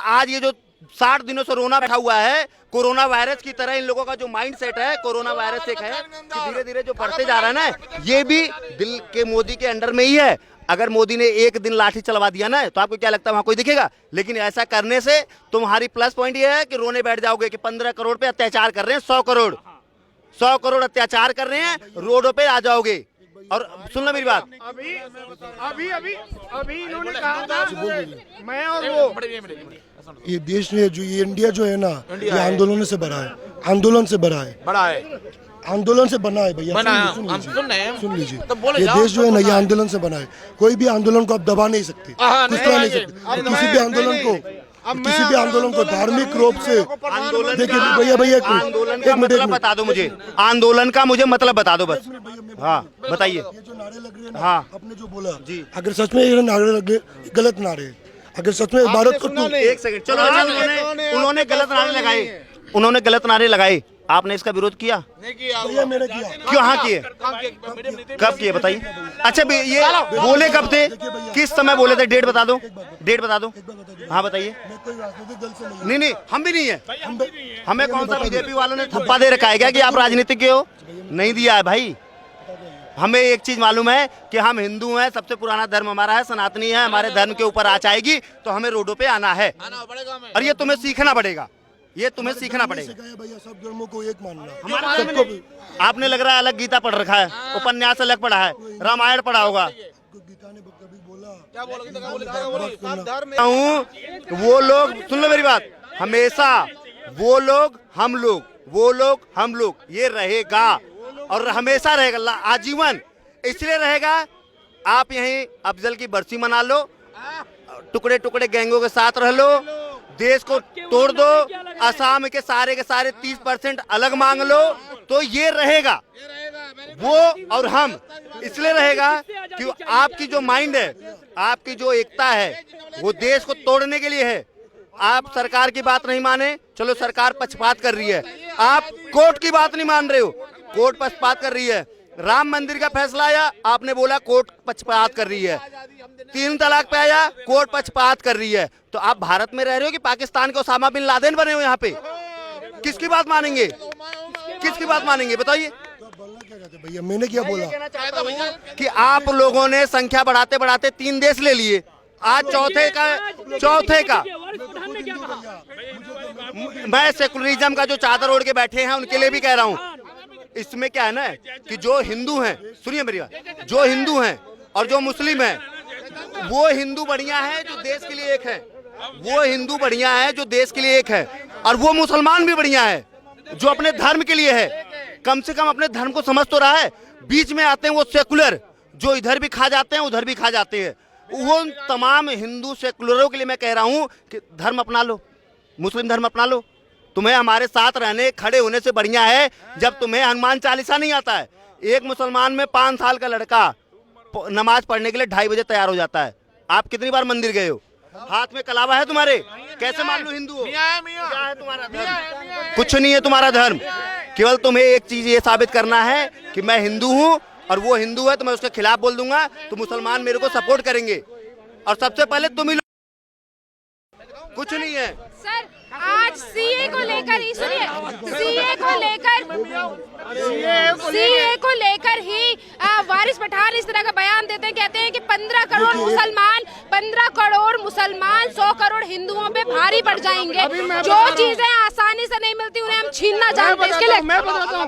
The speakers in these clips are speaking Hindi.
आज ये जो 60 दिनों से रोना बैठा हुआ है, कोरोना वायरस की तरह इन लोगों का जो माइंड सेट है, कोरोना वायरस एक है कि धीरे धीरे जो बढ़ते जा रहा है ना, ये भी दिल के मोदी के अंडर में ही है। अगर मोदी ने एक दिन लाठी चलवा दिया ना, तो आपको क्या लगता है वहां कोई दिखेगा? लेकिन ऐसा करने से तुम्हारी प्लस पॉइंट ये है कि रोने बैठ जाओगे कि 15 करोड़ पे अत्याचार कर रहे हैं, 100 करोड़ अत्याचार कर रहे हैं, रोडों पे आ जाओगे। और सुन लो मेरी बात, अभी इन्होंने कहा था मैं और वो ये देश ने जो ये इंडिया जो है ना, ये आंदोलनों से भरा है, आंदोलन से भरा है, आंदोलन से बना है भैया। सुन लीजिए, ये देश जो है ना, ये आंदोलन से बना है। कोई भी आंदोलन को आप दबा नहीं सकते, कुचला नहीं सकते। किसी भी आंदोलन को धार्मिक रूप से देखिए भैया एक मिनट बता दो मुझे, आंदोलन का मुझे मतलब बता दो बस। हाँ बताइए। ये जो नारे लग रहे हैं ना, हाँ आपने जो बोला जी, अगर सच में ये नारे लग रहे, गलत नारे, अगर सच में भारत को एक सेकंड चलो, उन्होंने गलत नारे लगाए, उन्होंने गलत नारे लगाए, आपने इसका विरोध किया? भैया मैंने किया। क्यों? हाँ किए। कब किए बताइए? अच्छा ये बोले कब थे, किस समय बोले थे? डेट बता दो, डेट बता दो। हाँ बताइए। मैं कोई राजनीतिक दल से नहीं। नहीं हम भी नहीं है। हमें कौन सा बीजेपी वालों ने थप्पा दे रखा है क्या कि आप राजनीतिक हो? नहीं दिया है भाई। हमें एक चीज मालूम है कि हम हिंदू हैं, सबसे पुराना धर्म हमारा है, सनातनी है। हमारे धर्म के ऊपर आँच आएगी तो हमें रोडों पे आना है, और ये तुम्हें सीखना पड़ेगा, ये तुम्हें सीखना पड़ेगा। भैया सब धर्मों को एक मानना। हमारे सबको भी आपने लग रहा है अलग गीता पढ़ रखा है, उपन्यास अलग पढ़ा है, रामायण पढ़ा होगा। गीता ने कभी बोला वो लोग, सुन लो मेरी बात, हमेशा वो लोग हम लोग, वो लोग हम लोग, ये रहेगा और हमेशा रहेगा, आजीवन इसलिए रहेगा। आप यहीं अफजल की बरसी मना लो, टुकड़े टुकड़े गैंगों के साथ रह लो, देश को तोड़ दो, असम के सारे 30% अलग मांग लो, तो ये रहेगा वो और हम। इसलिए रहेगा कि आपकी जो माइंड है, आपकी जो एकता है, वो देश को तोड़ने के लिए है। आप सरकार की बात नहीं माने, चलो सरकार पक्षपात कर रही है, आप कोर्ट की बात नहीं मान रहे हो, कोर्ट पक्षपात कर रही है। राम मंदिर का फैसला आया, आपने बोला कोर्ट पक्षपात कर रही है। 3 तलाक पे आया, कोर्ट पक्षपात कर रही है। तो आप भारत में रह रहे हो कि पाकिस्तान के ओसामा बिन लादेन बने हो यहाँ पे? किसकी बात मानेंगे, किसकी बात मानेंगे बताइए? भैया मैंने क्या बोला कि आप लोगों ने संख्या बढ़ाते बढ़ाते 3 देश ले लिए, आज चौथे का मैं सेकुलरिज्म का जो चादर ओढ़ के बैठे हैं उनके लिए भी कह रहा हूँ। इसमें क्या है ना कि जो हिंदू हैं, सुनिए मेरी बात, जो हिंदू हैं और जो मुस्लिम हैं, वो हिंदू बढ़िया है जो देश के लिए एक है, वो हिंदू बढ़िया है जो देश के लिए एक है, और वो मुसलमान भी बढ़िया है जो अपने धर्म के लिए है, कम से कम अपने धर्म को समझ तो रहा है। बीच में आते हैं वो सेकुलर, जो इधर भी खा जाते हैं उधर भी खा जाते हैं। वो तमाम हिंदू सेकुलरों के लिए मैं कह रहा हूँ कि धर्म अपना लो, मुस्लिम धर्म अपना लो। तुम्हें हमारे साथ रहने खड़े होने से बढ़िया है जब तुम्हें हनुमान चालीसा नहीं आता है। एक मुसलमान में 5 साल का लड़का नमाज पढ़ने के लिए 2:30 बजे तैयार हो जाता है। आप कितनी बार मंदिर गए हो? हाथ में कलावा है तुम्हारे? कैसे मान लो हिंदू हो? क्या है तुम्हारा धर्म? कुछ नहीं है तुम्हारा धर्म। केवल तुम्हें एक चीज ये साबित करना है कि मैं हिंदू हूँ, और वो हिंदू है तो मैं उसके खिलाफ बोल दूंगा तो मुसलमान मेरे को सपोर्ट करेंगे, और सबसे पहले तुम ही लोग। कुछ नहीं है सर। आज सीए को लेकर ही, सुनिए, सीए को लेकर ही वारिस पठान इस तरह का बयान देते हैं, कहते हैं कि 15 करोड़ मुसलमान 100 करोड़ हिंदुओं पे भारी पड़ जाएंगे। जो चीजें आसानी से नहीं मिलती उन्हें हम छीनना जानते हैं। इसके लिए मैं बताता हूँ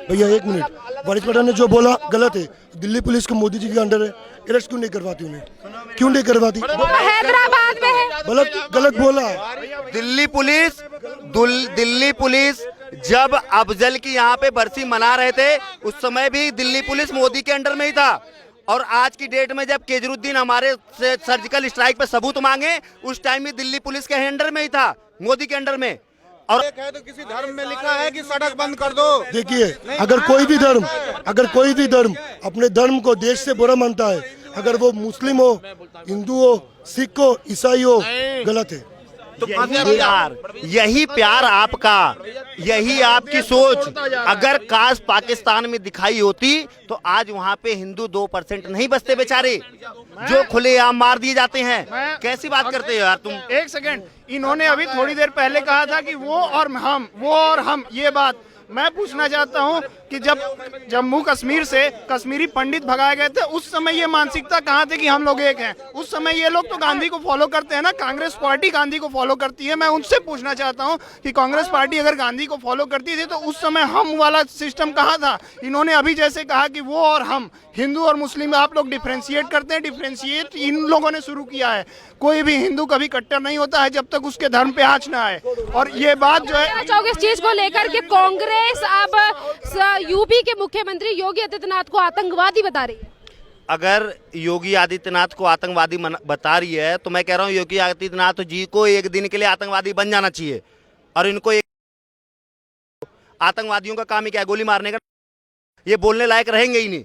भैया एक मिनट, वारिस पठान ने जो बोला गलत है। दिल्ली पुलिस को मोदी जी के अंडर है, अरेस्ट क्यों नहीं करवाती उन्हें? क्यों नहीं करवाती? हैदराबाद में है, गलत बोला। दिल्ली पुलिस जब अफजल की यहाँ पे बरसी मना रहे थे उस समय भी दिल्ली पुलिस मोदी के अंडर में ही था, और आज की डेट में जब केजरीवाल हमारे से सर्जिकल स्ट्राइक पे सबूत मांगे उस टाइम भी दिल्ली पुलिस के अंडर में ही था, मोदी के अंडर में। और तो किसी धर्म में लिखा है कि सड़क बंद कर दो। देखिए, अगर कोई भी धर्म अपने धर्म को देश से बुरा मानता है, अगर वो मुस्लिम हो, हिंदू हो, सिख हो, ईसाई हो, गलत है। यही प्यार आपका, यही आपकी सोच अगर काश पाकिस्तान में दिखाई होती तो आज वहाँ पे हिंदू 2% नहीं बचते बेचारे, जो खुलेआम मार दिए जाते हैं। कैसी बात करते हो यार तुम? एक सेकंड, इन्होंने अभी थोड़ी देर पहले कहा था कि वो और हम, ये बात मैं पूछना चाहता हूं कि जब जम्मू कश्मीर से कश्मीरी पंडित भगाए गए थे उस समय ये मानसिकता कहाँ थी कि हम लोग एक हैं? उस समय ये लोग तो गांधी को फॉलो करते हैं ना, कांग्रेस पार्टी गांधी को फॉलो करती है। मैं उनसे पूछना चाहता हूं कि कांग्रेस पार्टी अगर गांधी को फॉलो करती थी तो उस समय हम वाला सिस्टम कहाँ था? इन्होंने अभी जैसे कहा कि वो और हम, हिंदू और मुस्लिम आप लोग डिफ्रेंशिएट करते हैं, डिफ्रेंशिएट इन लोगों ने शुरू किया है। कोई भी हिंदू कभी कट्टर नहीं होता है जब तक उसके धर्म पे आँच ना आए। और ये बात जो है, चाहोगे इस चीज को लेकर कि कांग्रेस अब यूपी के मुख्यमंत्री योगी आदित्यनाथ को आतंकवादी बता रही है? अगर योगी आदित्यनाथ को आतंकवादी बता रही है तो मैं कह रहा हूँ योगी आदित्यनाथ जी को एक दिन के लिए आतंकवादी बन जाना चाहिए। और इनको आतंकवादियों का काम ही क्या है? गोली मारने का। ये बोलने लायक रहेंगे ही नहीं।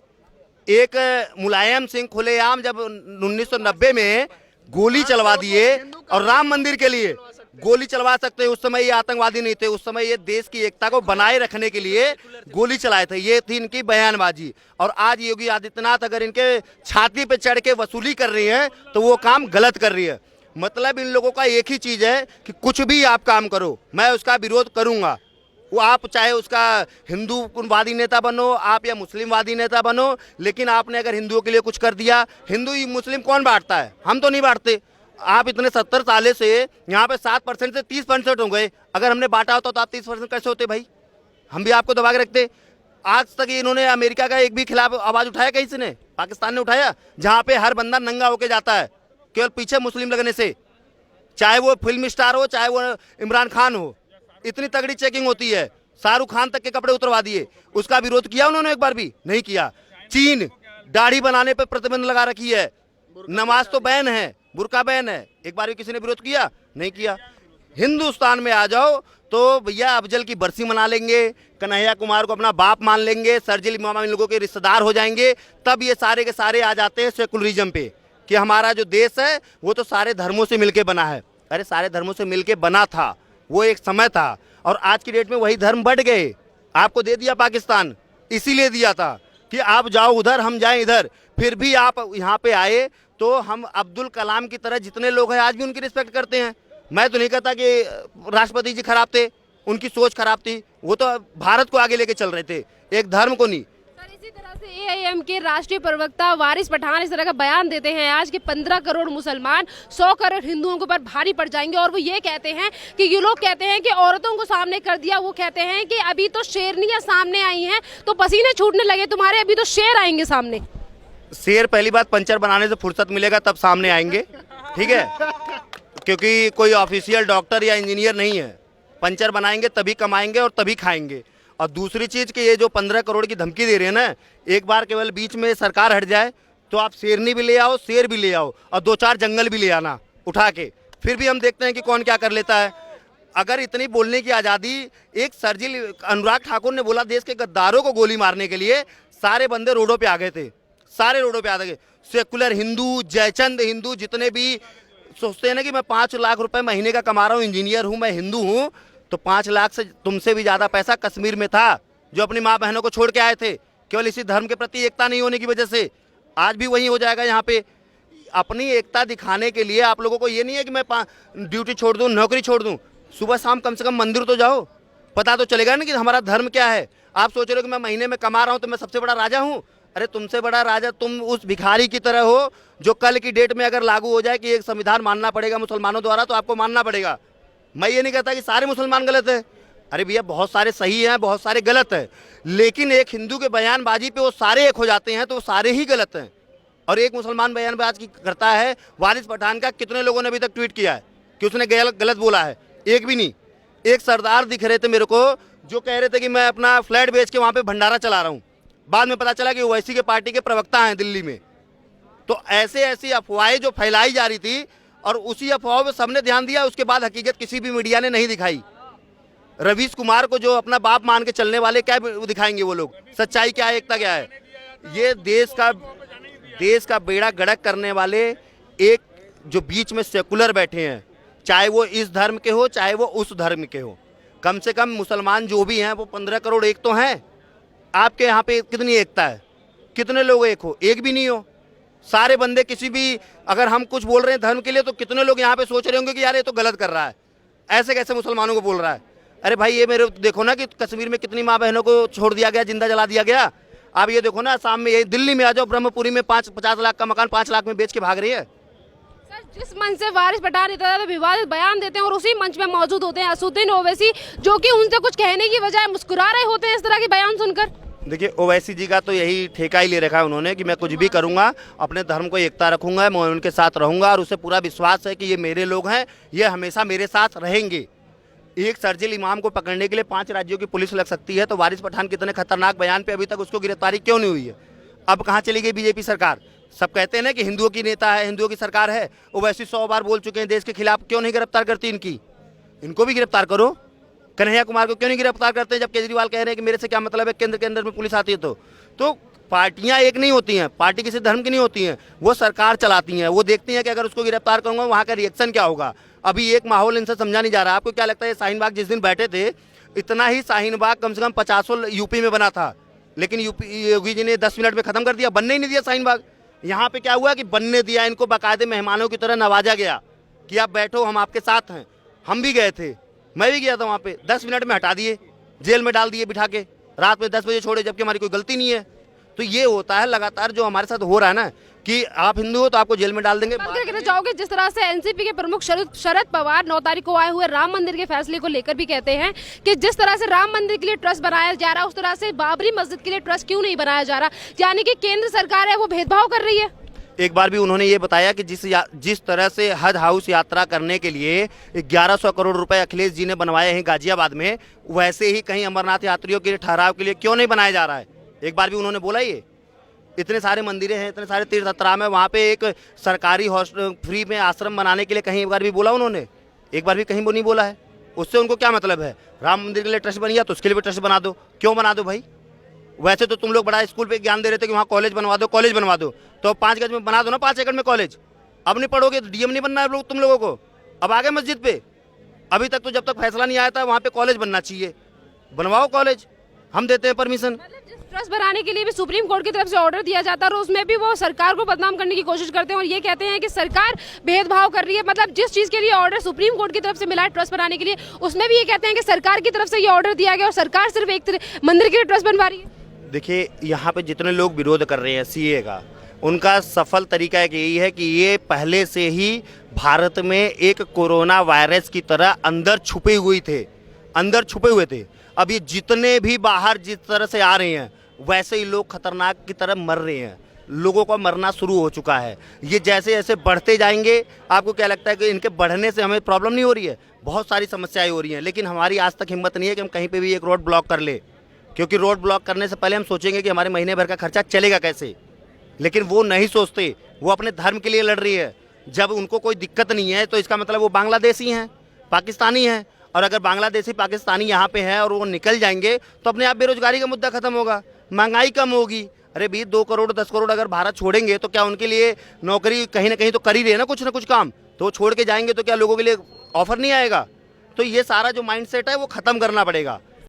एक मुलायम सिंह खुलेआम जब 1990 में गोली चलवा दिए और राम मंदिर के लिए गोली चलवा सकते हैं, उस समय ये आतंकवादी नहीं थे। उस समय ये देश की एकता को बनाए रखने के लिए गोली चलाए थे। ये थी इनकी बयानबाजी। और आज योगी आदित्यनाथ अगर इनके छाती पे चढ़ के वसूली कर रही है तो वो काम गलत कर रही है। मतलब इन लोगों का एक ही चीज है कि कुछ भी आप काम करो मैं उसका विरोध करूंगा। वो आप चाहे उसका हिंदूवादी नेता बनो आप या मुस्लिमवादी नेता बनो, लेकिन आपने अगर हिंदुओं के लिए कुछ कर दिया, हिंदू मुस्लिम कौन बांटता है? हम तो नहीं बांटते। आप इतने 70 साले से यहाँ पे 7% से 30% हो गए। अगर हमने बांटा होता तो आप 30% कैसे होते भाई? हम भी आपको दबा के रखते। आज तक इन्होंने अमेरिका का एक भी खिलाफ आवाज उठाया कहीं से? ने पाकिस्तान ने उठाया? जहाँ पे हर बंदा नंगा होके जाता है केवल पीछे मुस्लिम लगने से, चाहे वो फिल्म स्टार हो चाहे वो इमरान खान हो, इतनी तगड़ी चेकिंग होती है। शाहरुख खान तक के कपड़े उतरवा दिए। उसका विरोध किया उन्होंने? एक बार भी नहीं किया। चीन दाढ़ी बनाने पर प्रतिबंध लगा रखी है, नमाज तो बैन है, बुर्का बैन है, एक बार भी किसी ने विरोध किया? नहीं किया। हिंदुस्तान में आ जाओ तो भैया अफजल की बरसी मना लेंगे, कन्हैया कुमार को अपना बाप मान लेंगे, सरजिल इमाम इन लोगों के रिश्तेदार हो जाएंगे। तब ये सारे के सारे आ जाते हैं सेकुलरिज्म पे कि हमारा जो देश है वो तो सारे धर्मों से मिलके बना है। अरे सारे धर्मों से मिलके बना था, वो एक समय था। और आज की डेट में वही धर्म बढ़ गए। आपको दे दिया पाकिस्तान, इसीलिए दिया था कि आप जाओ उधर हम जाएं इधर। फिर भी आप यहाँ पे आए तो हम अब्दुल कलाम की तरह जितने लोग हैं आज भी उनकी रिस्पेक्ट करते हैं। मैं तो नहीं कहता कि राष्ट्रपति जी खराब थे, उनकी सोच खराब थी, वो तो भारत को आगे लेके चल रहे थे, एक धर्म को नहीं। सर इसी तरह से एआईएम के राष्ट्रीय प्रवक्ता वारिस पठान इस तरह का बयान देते हैं आज कि 15 करोड़ मुसलमान 100 करोड़ हिंदुओं के ऊपर भारी पड़ जाएंगे। और वो ये कहते हैं कि ये लोग कहते हैं कि औरतों को सामने कर दिया, वो कहते हैं कि अभी तो शेरनियां सामने आई हैं तो पसीने छूटने लगे तुम्हारे, अभी तो शेर आएंगे सामने। शेर पहली बात पंचर बनाने से फुर्सत मिलेगा तब सामने आएंगे, ठीक है? क्योंकि कोई ऑफिशियल डॉक्टर या इंजीनियर नहीं है। पंचर बनाएंगे तभी कमाएंगे और तभी खाएंगे। और दूसरी चीज़ कि ये जो 15 करोड़ की धमकी दे रहे हैं ना, एक बार केवल बीच में सरकार हट जाए तो आप शेरनी भी ले आओ, शेर भी ले आओ और 2-4 जंगल भी ले आना उठा के, फिर भी हम देखते हैं कि कौन क्या कर लेता है। अगर इतनी बोलने की आज़ादी, एक सरजिल अनुराग ठाकुर ने बोला देश के गद्दारों को गोली मारने के लिए सारे बंदे रोडों पे आ गए थे, सारे रोडों पे आ गए। सेकुलर हिंदू, जयचंद हिंदू जितने भी सोचते हैं ना कि मैं 5 लाख रुपए महीने का कमा रहा हूँ, इंजीनियर हूँ, मैं हिंदू हूँ, तो 5 लाख से तुमसे भी ज़्यादा पैसा कश्मीर में था जो अपनी माँ बहनों को छोड़ के आए थे केवल इसी धर्म के प्रति एकता नहीं होने की वजह से। आज भी वही हो जाएगा यहाँ पे। अपनी एकता दिखाने के लिए आप लोगों को ये नहीं है कि मैं ड्यूटी छोड़ दूँ, नौकरी छोड़ दूँ, सुबह शाम कम से कम मंदिर तो जाओ, पता तो चलेगा ना कि हमारा धर्म क्या है। आप सोच रहे हो कि मैं महीने में कमा रहा हूँ तो मैं सबसे बड़ा राजा हूँ। अरे तुमसे बड़ा राजा तुम उस भिखारी की तरह हो जो कल की डेट में अगर लागू हो जाए कि एक संविधान मानना पड़ेगा मुसलमानों द्वारा तो आपको मानना पड़ेगा। मैं ये नहीं कहता कि सारे मुसलमान गलत है, अरे भैया बहुत सारे सही हैं, बहुत सारे गलत हैं, लेकिन एक हिंदू के बयानबाजी पे वो सारे एक हो जाते हैं तो वो सारे ही गलत हैं। और एक मुसलमान बयानबाजी करता है, वारिस पठान का कितने लोगों ने अभी तक ट्वीट किया है कि उसने गलत बोला है? एक भी नहीं। एक सरदार दिख रहे थे मेरे को जो कह रहे थे कि मैं अपना फ्लैट बेच के वहाँ पे भंडारा चला रहा हूँ, बाद में पता चला कि ओवैसी के पार्टी के प्रवक्ता हैं दिल्ली में। तो ऐसी अफवाहें जो फैलाई जा रही थी और उसी अफवाहों पे सबने ध्यान दिया, उसके बाद हकीकत किसी भी मीडिया ने नहीं दिखाई। रवीश कुमार को जो अपना बाप मान के चलने वाले क्या दिखाएंगे वो लोग? सच्चाई क्या है, एकता क्या है? ये देश का बेड़ा गड़क करने वाले एक जो बीच में सेकुलर बैठे हैं, चाहे वो इस धर्म के हो चाहे वो उस धर्म के हो। कम से कम मुसलमान जो भी हैं वो 15 करोड़ एक तो हैं। आपके यहाँ पे कितनी एकता है, कितने लोग एक हो? एक भी नहीं हो। सारे बंदे किसी भी, अगर हम कुछ बोल रहे हैं धर्म के लिए तो कितने लोग यहाँ पे सोच रहे होंगे कि यार ये तो गलत कर रहा है, ऐसे कैसे मुसलमानों को बोल रहा है। अरे भाई ये मेरे देखो ना कि कश्मीर में कितनी माँ बहनों को छोड़ दिया गया, जिंदा जला दिया गया। आप ये देखो ना, असम में, ये दिल्ली में आ जाओ, ब्रह्मपुरी में 50 लाख का मकान 5 लाख में बेच के भाग रही है। सर, जिस मंच से वारिस पठान इतना ज्यादा विवादित बयान देते हैं और उसी मंच में मौजूद होते हैं असदुद्दीन ओवैसी, जो कि उनसे कुछ कहने की बजाय मुस्कुरा रहे होते हैं इस तरह के बयान सुनकर। देखिए, ओवैसी जी का तो यही ठेका ही ले रखा है उन्होंने कि मैं कुछ भी करूंगा, अपने धर्म को एकता रखूंगा, मैं उनके साथ रहूंगा और उसे पूरा विश्वास है कि ये मेरे लोग हैं, ये हमेशा मेरे साथ रहेंगे। एक सर्जिल इमाम को पकड़ने के लिए 5 राज्यों की पुलिस लग सकती है, तो वारिस पठान कितने खतरनाक बयान पे अभी तक उसको गिरफ्तारी क्यों नहीं हुई है? अब कहाँ चली गई बीजेपी सरकार? सब कहते हैं ना कि हिंदुओं की नेता है, हिंदुओं की सरकार है। ओवैसी 100 बार बोल चुके हैं देश के खिलाफ, क्यों नहीं गिरफ्तार करती इनकी? इनको भी गिरफ्तार करो। कन्हैया कुमार को क्यों नहीं गिरफ्तार करते हैं, जब केजरीवाल कह रहे हैं कि मेरे से क्या मतलब है, केंद्र के अंदर में पुलिस आती है तो पार्टियां एक नहीं होती हैं, पार्टी किसी धर्म की नहीं होती हैं, वो सरकार चलाती हैं। वो देखती हैं कि अगर उसको गिरफ्तार करूंगा वहाँ का रिएक्शन क्या होगा। अभी एक माहौल इनसे समझा नहीं जा रहा। आपको क्या लगता है शाहीन बाग जिस दिन बैठे थे, इतना ही शाहीन बाग कम से कम 50 यूपी में बना था, लेकिन योगी जी ने 10 मिनट में खत्म कर दिया, बनने ही नहीं दिया शाहीन बाग। यहाँ पे क्या हुआ कि बनने दिया, इनको बाकायदे मेहमानों की तरह नवाजा गया कि आप बैठो, हम आपके साथ हैं। हम भी गए थे, मैं भी गया था वहाँ पे, 10 मिनट में हटा दिए, जेल में डाल दिए बिठा के, रात में 10 बजे छोड़े, जबकि हमारी कोई गलती नहीं है। तो ये होता है लगातार जो हमारे साथ हो रहा है ना, कि आप हिंदू हो तो आपको जेल में डाल देंगे। कहना चाहोगे जिस तरह से एनसीपी के प्रमुख शरद पवार 9 तारीख को आए हुए राम मंदिर के फैसले को लेकर भी कहते हैं कि जिस तरह से राम मंदिर के लिए ट्रस्ट बनाया जा रहा है, उस तरह से बाबरी मस्जिद के लिए ट्रस्ट क्यों नहीं बनाया जा रहा, यानी कि केंद्र सरकार है वो भेदभाव कर रही है। एक बार भी उन्होंने ये बताया कि जिस तरह से हज हाउस यात्रा करने के लिए 1100 करोड़ रुपए अखिलेश जी ने बनवाए हैं गाजियाबाद में, वैसे ही कहीं अमरनाथ यात्रियों के लिए ठहराव के लिए क्यों नहीं बनाया जा रहा है? एक बार भी उन्होंने बोला ये? इतने सारे मंदिरें हैं, इतने सारे तीर्थ स्थान है, वहाँ पे एक सरकारी हॉस्टल फ्री में आश्रम बनाने के लिए कहीं एक बार भी बोला उन्होंने? एक बार भी कहीं वो नहीं बोला है। उससे उनको क्या मतलब है? राम मंदिर के लिए ट्रस्ट बन गया तो उसके लिए भी ट्रस्ट बना दो, क्यों बना दो भाई? वैसे तो तुम लोग बड़ा स्कूल पे ज्ञान दे रहे थे कि वहाँ कॉलेज बनवा दो, कॉलेज बनवा दो, तो 5 गज में बना दो ना, 5 एकड़ में कॉलेज। अब नहीं पढ़ोगे तो डीएम नहीं बनना है तुम लोगों को। अब आ गए मस्जिद पे। अभी तक तो जब तक फैसला नहीं आया था वहाँ पे कॉलेज बनना चाहिए, बनवाओ कॉलेज, हम देते हैं परमिशन। ट्रस्ट बनाने के लिए भी सुप्रीम कोर्ट की तरफ से ऑर्डर दिया जाता है और उसमें भी वो सरकार को बदनाम करने की कोशिश करते हैं और ये कहते हैं कि सरकार भेदभाव कर रही है। मतलब जिस चीज के लिए ऑर्डर सुप्रीम कोर्ट की तरफ से मिला है ट्रस्ट बनाने के लिए, उसमें भी ये कहते हैं कि सरकार की तरफ से ये ऑर्डर दिया गया और सरकार सिर्फ एक मंदिर के लिए ट्रस्ट बनवा रही है। देखिए, यहाँ पे जितने लोग विरोध कर रहे हैं सीए का, उनका सफल तरीका एक यही है कि ये पहले से ही भारत में एक कोरोना वायरस की तरह अंदर छुपे हुए थे। अब ये जितने भी बाहर जिस तरह से आ रहे हैं, वैसे ही लोग खतरनाक की तरह मर रहे हैं। लोगों का मरना शुरू हो चुका है। ये जैसे जैसे बढ़ते जाएंगे, आपको क्या लगता है कि इनके बढ़ने से हमें प्रॉब्लम नहीं हो रही है? बहुत सारी समस्याएं हो रही हैं, लेकिन हमारी आज तक हिम्मत नहीं है कि हम कहीं पे भी एक रोड ब्लॉक कर ले, क्योंकि रोड ब्लॉक करने से पहले हम सोचेंगे कि हमारे महीने भर का खर्चा चलेगा कैसे। लेकिन वो नहीं सोचते, वो अपने धर्म के लिए लड़ रही है। जब उनको कोई दिक्कत नहीं है तो इसका मतलब वो बांग्लादेशी हैं, पाकिस्तानी हैं। और अगर बांग्लादेशी पाकिस्तानी यहाँ पे हैं और वो निकल जाएंगे तो अपने आप बेरोजगारी का मुद्दा खत्म होगा, महंगाई कम होगी। अरे भाई 2 करोड़ 10 करोड़ अगर भारत छोड़ेंगे तो क्या उनके लिए नौकरी कहीं ना कहीं तो कर ही रहे ना कुछ काम, तो वो छोड़ के जाएंगे तो क्या लोगों के लिए ऑफर नहीं आएगा? तो ये सारा जो माइंडसेट है वो ख़त्म करना पड़ेगा।